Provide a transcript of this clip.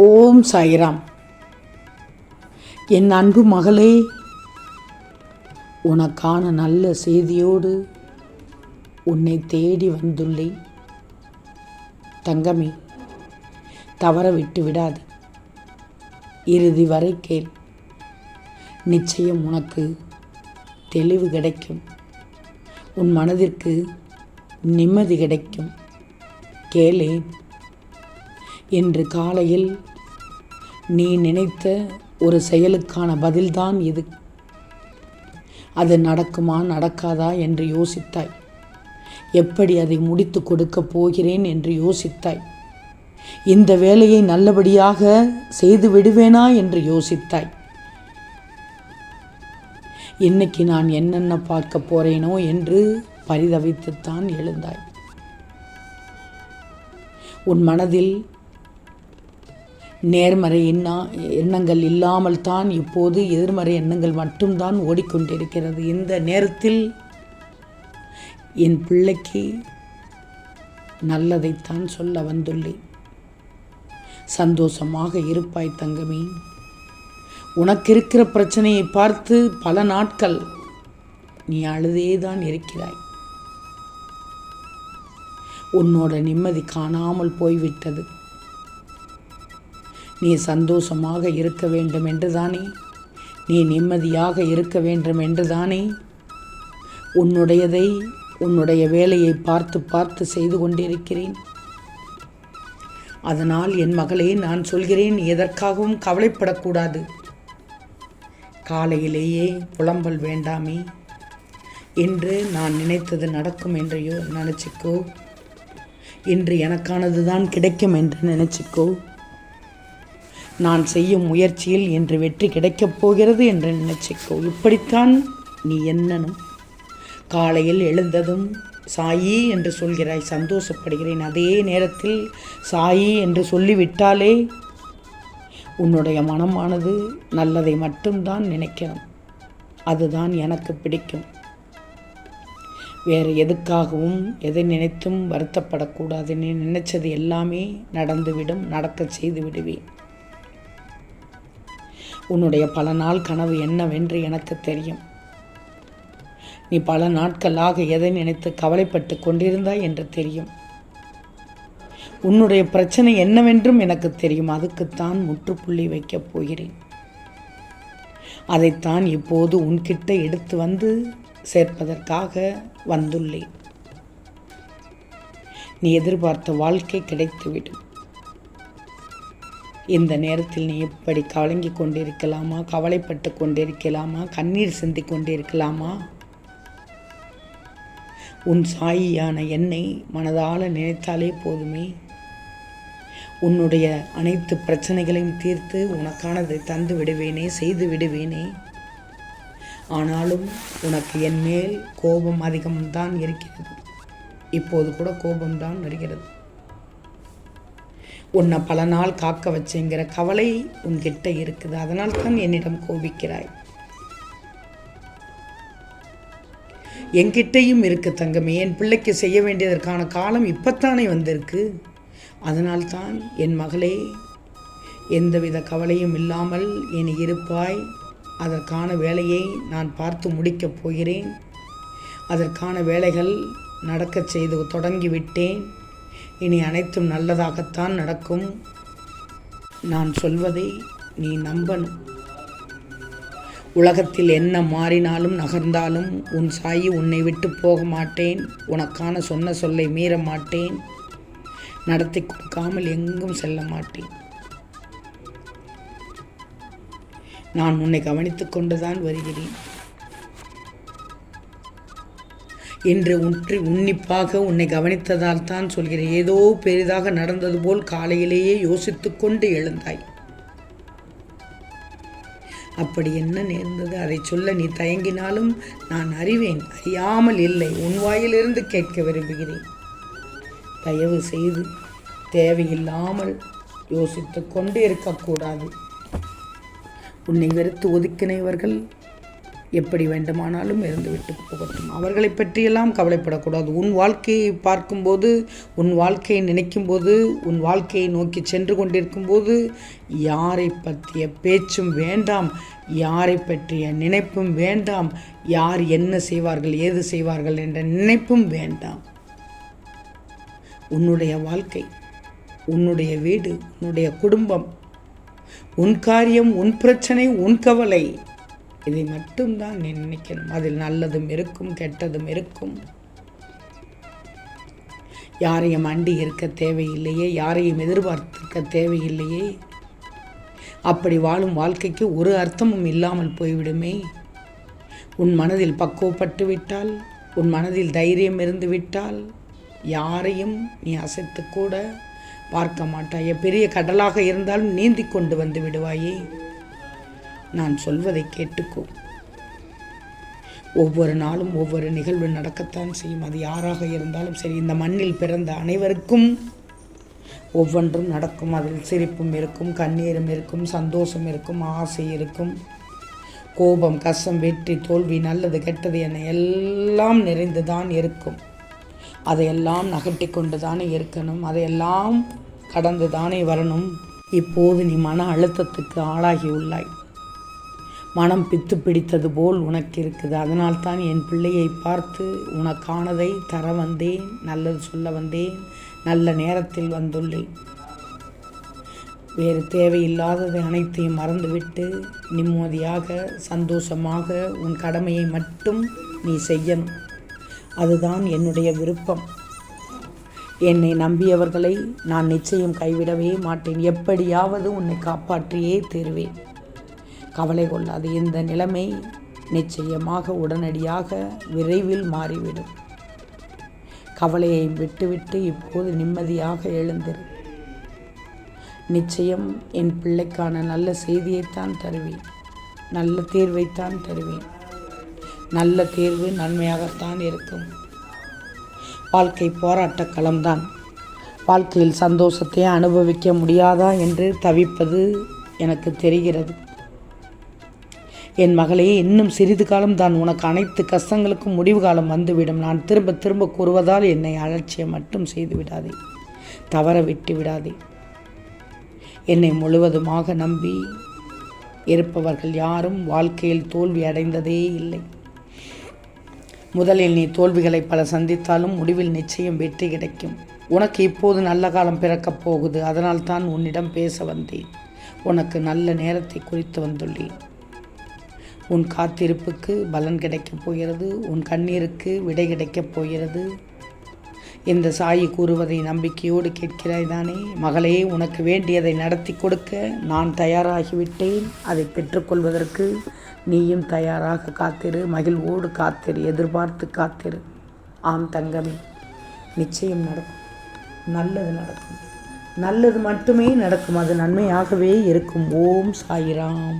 ஓம் சாய்ராம். என் அன்பு மகளே, உனக்கான நல்ல செய்தியோடு உன்னை தேடி வந்துள்ளேன். தங்கமே, தவற விட்டு விடாது. இறுதி வரை கேள். நிச்சயம் உனக்கு தெளிவு கிடைக்கும். உன் மனதிற்கு நிம்மதி கிடைக்கும். கேளேன். இன்று காலையில் நீ நினைத்த ஒரு செயலுக்கான பதில்தான் இது. அது நடக்குமா நடக்காதா என்று யோசித்தாய். எப்படி அதை முடித்து கொடுக்கப் போகிறேன் என்று யோசித்தாய். இந்த வேலையை நல்லபடியாக செய்து விடுவேனா என்று யோசித்தாய். இன்னைக்கு நான் என்னென்ன பார்க்க போறேனோ என்று பரிதவித்துத்தான் எழுந்தாய். உன் மனதில் நேர்மறை எண்ணங்கள் இல்லாமல் தான் இப்போது எதிர்மறை எண்ணங்கள் மட்டும்தான் ஓடிக்கொண்டிருக்கிறது. இந்த நேரத்தில் என் பிள்ளைக்கு நல்லதைத்தான் சொல்ல வந்துள்ளேன். சந்தோஷமாக இருப்பாய் தங்கமே. உனக்கு இருக்கிற பிரச்சனையை பார்த்து பல நாட்கள் நீ அழுதேதான் இருக்கிறாய். உன்னோட நிம்மதி காணாமல் போய்விட்டது. நீ சந்தோஷமாக இருக்க வேண்டும் என்று தானே, நீ நிம்மதியாக இருக்க வேண்டும் என்று தானே உன்னுடைய வேலையை பார்த்து பார்த்து செய்து கொண்டிருக்கிறேன். அதனால் என் மகளே, நான் சொல்கிறேன், நீ எதற்காகவும் கவலைப்படக்கூடாது. காலையிலேயே புலம்பல் வேண்டாமே. இன்று நான் நினைத்தது நடக்கும் என்று நினச்சிக்கோ. இன்று எனக்கானது தான் கிடைக்கும் என்று நினச்சிக்கோ. நான் செய்யும் முயற்சியில் இன்று வெற்றி கிடைக்கப் போகிறது என்று நினைச்சிக்கோ. இப்படித்தான் நீ எண்ணணும். காலையில் எழுந்ததும் சாயி என்று சொல்கிறாய், சந்தோஷப்படுகிறேன். அதே நேரத்தில் சாயி என்று சொல்லிவிட்டாலே உன்னுடைய மனமானது நல்லதை மட்டும்தான் நினைக்கணும். அதுதான் எனக்கு பிடிக்கும். வேறு எதுக்காகவும் எதை நினைத்தும் வருத்தப்படக்கூடாது. நீ நினைச்சது எல்லாமே நடந்துவிடும். நடக்க செய்து விடுவேன். உன்னுடைய பல நாள் கனவு என்னவென்று எனக்கு தெரியும். நீ பல நாட்களாக எதை நினைத்து கவலைப்பட்டு கொண்டிருந்தாய் என்று தெரியும். உன்னுடைய பிரச்சனை என்னவென்றும் எனக்கு தெரியும். அதுக்குத்தான் முற்றுப்புள்ளி வைக்கப் போகிறேன். அதைத்தான் இப்போது உன்கிட்ட எடுத்து வந்து சேர்ப்பதற்காக வந்துள்ளேன். நீ எதிர்பார்த்த வாழ்க்கை கிடைத்துவிடும். இந்த நேரத்தில் நீ எப்படி கலங்கி கொண்டிருக்கலாமா, கவலைப்பட்டு கொண்டிருக்கலாமா, கண்ணீர் சிந்தி கொண்டிருக்கலாமா? உன் சாயியான என்னை மனதால் நினைத்தாலே போதுமே. உன்னுடைய அனைத்து பிரச்சனைகளையும் தீர்த்து உனக்கானதை தந்து விடுவேனே, செய்து விடுவேனே. ஆனாலும் உனக்கு என் மேல் கோபம் அதிகம்தான் இருக்கிறது. இப்போது கூட கோபம்தான் வருகிறது. உன்னை பல நாள் காக்க வச்சுங்கிற கவலை உன்கிட்ட இருக்குது. அதனால் தான் என்னிடம் கோபிக்கிறாய். என்கிட்டையும் இருக்கு தங்கமே. என் பிள்ளைக்கு செய்ய வேண்டியதற்கான காலம் இப்பத்தானே வந்திருக்கு. அதனால்தான் என் மகளே, எந்தவித கவலையும் இல்லாமல் இனி இருப்பாய். அதற்கான வேலையை நான் பார்த்து முடிக்கப் போகிறேன். அதற்கான வேலைகள் நடக்கச் செய்து தொடங்கிவிட்டேன். இனி அனைத்தும் நல்லதாகத்தான் நடக்கும். நான் சொல்வதை நீ நம்பணும். உலகத்தில் என்ன மாறினாலும் நகர்ந்தாலும் உன் சாயி உன்னை விட்டு போக மாட்டேன். உனக்கான சொன்ன சொல்லை மீற மாட்டேன். நடத்தி கொடுக்காமல் எங்கும் செல்ல மாட்டேன். நான் உன்னை கவனித்துக் கொண்டுதான் வருகிறேன். இன்று உன்னிப்பாக உன்னை கவனித்ததால் தான் சொல்கிறேன். ஏதோ பெரிதாக நடந்தது போல் காலையிலேயே யோசித்து கொண்டு எழுந்தாய். அப்படி என்ன நேர்ந்தது? அதை சொல்ல நீ தயங்கினாலும் நான் அறிவேன். அறியாமல் இல்லை. உன் வாயிலிருந்து கேட்க விரும்புகிறேன். தயவு செய்து தேவையில்லாமல் யோசித்து கொண்டு இருக்கக்கூடாது. உன்னை வெறுத்து ஒதுக்கினவர்கள் எப்படி வேண்டுமானாலும் இருந்துவிட்டு போகட்டும். அவர்களை பற்றியெல்லாம் கவலைப்படக்கூடாது. உன் வாழ்க்கையை பார்க்கும்போது, உன் வாழ்க்கையை நினைக்கும்போது, உன் வாழ்க்கையை நோக்கி சென்று கொண்டிருக்கும்போது யாரை பற்றிய பேச்சும் வேண்டாம், யாரை பற்றிய நினைப்பும் வேண்டாம், யார் என்ன செய்வார்கள் ஏது செய்வார்கள் என்ற நினைப்பும் வேண்டாம். உன்னுடைய வாழ்க்கை, உன்னுடைய வீடு, உன்னுடைய குடும்பம், உன் காரியம், உன் பிரச்சனை, உன் கவலை, இதை மட்டும்தான் நீ நினைக்கணும். அதில் நல்லதும் இருக்கும், கெட்டதும் இருக்கும். யாரையும் அண்டி இருக்க தேவையில்லையே, யாரையும் எதிர்பார்த்திருக்க தேவையில்லையே. அப்படி வாழும் வாழ்க்கைக்கு ஒரு அர்த்தமும் இல்லாமல் போய்விடுமே. உன் மனதில் பக்குவப்பட்டு விட்டால், உன் மனதில் தைரியம் இருந்து விட்டால், யாரையும் நீ அசைத்து கூட பார்க்க மாட்டாயே. பெரிய கடலாக இருந்தாலும் நீந்தி கொண்டு வந்து விடுவாயே. நான் சொல்வதை கேட்டுக்கோ. ஒவ்வொரு நாளும் ஒவ்வொரு நிகழ்வு நடக்கத்தான் செய்யும். அது யாராக இருந்தாலும் சரி, இந்த மண்ணில் பிறந்த அனைவருக்கும் ஒவ்வொன்றும் நடக்கும். அதில் சிரிப்பும் இருக்கும், கண்ணீரும் இருக்கும், சந்தோஷம் இருக்கும், ஆசை இருக்கும், கோபம், கஷ்டம், வெற்றி, தோல்வி, நல்லது, கெட்டது என எல்லாம் நிறைந்து தான் இருக்கும். அதையெல்லாம் நகட்டி கொண்டு தானே இருக்கணும். அதையெல்லாம் கடந்து தானே வரணும். இப்போது நீ மன அழுத்தத்துக்கு ஆளாகி உள்ளாய். மனம் பித்து பிடித்தது போல் உனக்கு இருக்குது. அதனால்தான் என் பிள்ளையை பார்த்து உனக்கானதை தர வந்தேன், நல்லது சொல்ல வந்தேன், நல்ல நேரத்தில் வந்துள்ளேன். வேறு தேவையில்லாததை அனைத்தையும் மறந்துவிட்டு நிம்மதியாக சந்தோஷமாக உன் கடமையை மட்டும் நீ செய்யணும். அதுதான் என்னுடைய விருப்பம். என்னை நம்பியவர்களை நான் நிச்சயம் கைவிடவே மாட்டேன். எப்படியாவது உன்னை காப்பாற்றியே தீருவேன். கவலை கொள்ளாது. இந்த நிலைமை நிச்சயமாக உடனடியாக விரைவில் மாறிவிடும். கவலையை விட்டுவிட்டு இப்போது நிம்மதியாக எழுந்திரு. நிச்சயம் என் பிள்ளைக்கான நல்ல செய்தியைத்தான் தருவேன், நல்ல தீர்வைத்தான் தருவேன். நல்ல தீர்வு நன்மையாகத்தான் இருக்கும். வாழ்க்கை போராட்ட களம்தான். வாழ்க்கையில் சந்தோஷத்தை அனுபவிக்க முடியாதா என்று தவிப்பது எனக்கு தெரிகிறது. என் மகளே, இன்னும் சிறிது காலம் தான் உனக்கு அனைத்து கஷ்டங்களுக்கும் முடிவு காலம் வந்துவிடும். நான் திரும்ப திரும்ப கூறுவதால் என்னை அலட்சியம் மட்டும் செய்து விடாதே, தவற விட்டு விடாதே. என்னை முழுவதுமாக நம்பி இருப்பவர்கள் யாரும் வாழ்க்கையில் தோல்வி அடைந்ததே இல்லை. முதலில் நீ தோல்விகளை பல சந்தித்தாலும் முடிவில் நிச்சயம் வெற்றி கிடைக்கும். உனக்கு இப்போது நல்ல காலம் பிறக்கப் போகுது. அதனால் தான் உன்னிடம் பேச வந்தேன். உனக்கு நல்ல நேரத்தை குறித்து வந்துள்ளேன். உன் காத்திருப்புக்கு பலன் கிடைக்கப் போகிறது. உன் கண்ணீருக்கு விடை கிடைக்கப் போகிறது. இந்த சாயி கூறுவதை நம்பிக்கையோடு கேட்கிறாய் தானே? மகளே, உனக்கு வேண்டியதை நடத்தி கொடுக்க நான் தயாராகிவிட்டேன். அதை பெற்றுக்கொள்வதற்கு நீயும் தயாராக காத்திரு. மகிழ்வோடு காத்திரு, எதிர்பார்த்து காத்திரு. ஆம் தங்கமே, நிச்சயம் நடக்கும். நல்லது நடக்கும். நல்லது மட்டுமே நடக்கும். அது நன்மையாகவே இருக்கும். ஓம் சாயிராம்.